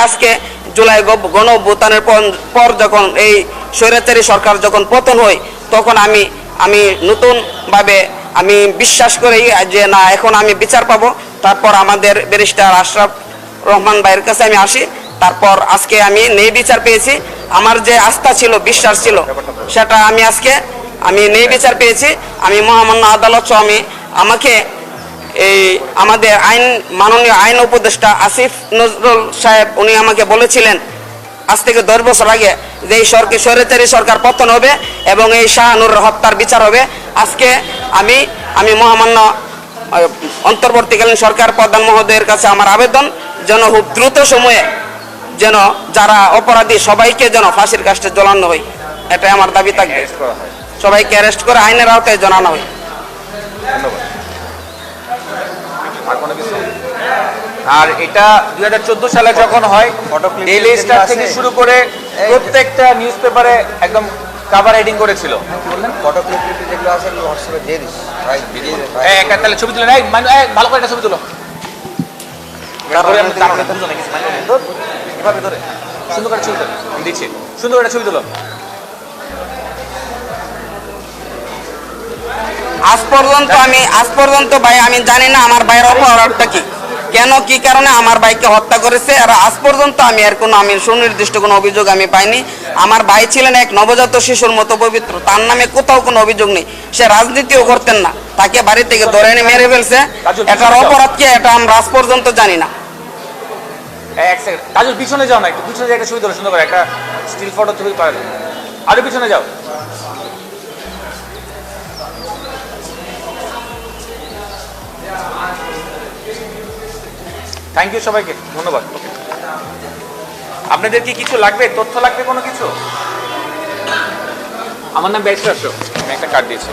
আজকে জুলাই গণ অভ্যুত্থানের পর যখন এই স্বৈরাচারী সরকার যখন পতন হয় তখন আমি নতুনভাবে আমি বিশ্বাস করি যে না এখন আমি বিচার পাবো। তারপর আমাদের ব্যারিস্টার আশরাফ রহমান ভাইয়ের কাছে আমি আসি। তারপর আজকে আমি ন্যায় বিচার পেয়েছি। আমার যে আস্থা ছিল, বিশ্বাস ছিল, সেটা আমি ন্যায় বিচার পেয়েছি। আমি মহামান্য আদালত আমাকে এই আমাদের মাননীয় আইন উপদেষ্টা আসিফ নজরুল সাহেব উনি আমাকে বলেছিলেন আজ থেকে 10 বছর আগে যে এই স্বৈরাচারী সরকার পতন হবে এবং এই শাহানুর হত্যার বিচার হবে। আজকে আমি মহামান্য অন্তর্বর্তীকালীন সরকার প্রধান মহোদয়ের কাছে আমার আবেদন যেন খুব দ্রুত সময়ে যেন যারা অপরাধী সবাইকে যেন ফাঁসির কাস্টে ঝোলানো হয়, এটাই আমার দাবি থাকবে। সবাইকে অ্যারেস্ট করে আইনের আওতায় জানানো হয়। আর এটা 2014 সালে যখন হয় ডেইলি স্টার থেকে শুরু করে প্রত্যেকটা নিউজ পেপারে একদম কভার হেডিং করেছিল। ফটো ক্লিপ যেগুলো আছে এগুলো হোয়াটসঅ্যাপে দিয়ে দিস ভাই, ভিডিও একটা তাহলে ছবি তুলে ভালো করে একটা ছবি তুলো। এভাবে ধরে সুন্দর করে ছবি তুলো, দিচ্ছি সুন্দর করে ছবি তুলো। আজ পর্যন্ত ভাই আমি জানি না আমার ভাইয়ের অপরাধটা কি কারণে আমার ভাইকে হত্যা করেছে। আর আজ পর্যন্ত আমি সুনির্দিষ্ট কোনো অভিযোগ আমি পাইনি। আমার ভাই ছিলেন এক নবজাত শিশুর মতো পবিত্র, তার নামে কোথাও কোনো অভিযোগ নেই। সে রাজনীতিও করতেন না, তাকে বাড়ি থেকে ধরে এনে মেরে ফেলছে। এটার অপরাধ কি এটা আমরা আজ পর্যন্ত জানি না। এক সেকেন্ড কাজল, পিছনে যাও না, একটু পিছনে একটা ছবি তোলো সুন্দর করে, একটা স্টিল ফটো ছবি পাওয়া। আরো পিছনে যাও। থ্যাংক ইউ সবাইকে, ধন্যবাদ। আপনাদের কি কিছু লাগবে, তথ্য লাগবে কোনো কিছু? আমার নাম ব্যারিস্টার, আমি একটা কার্ড দিয়েছি।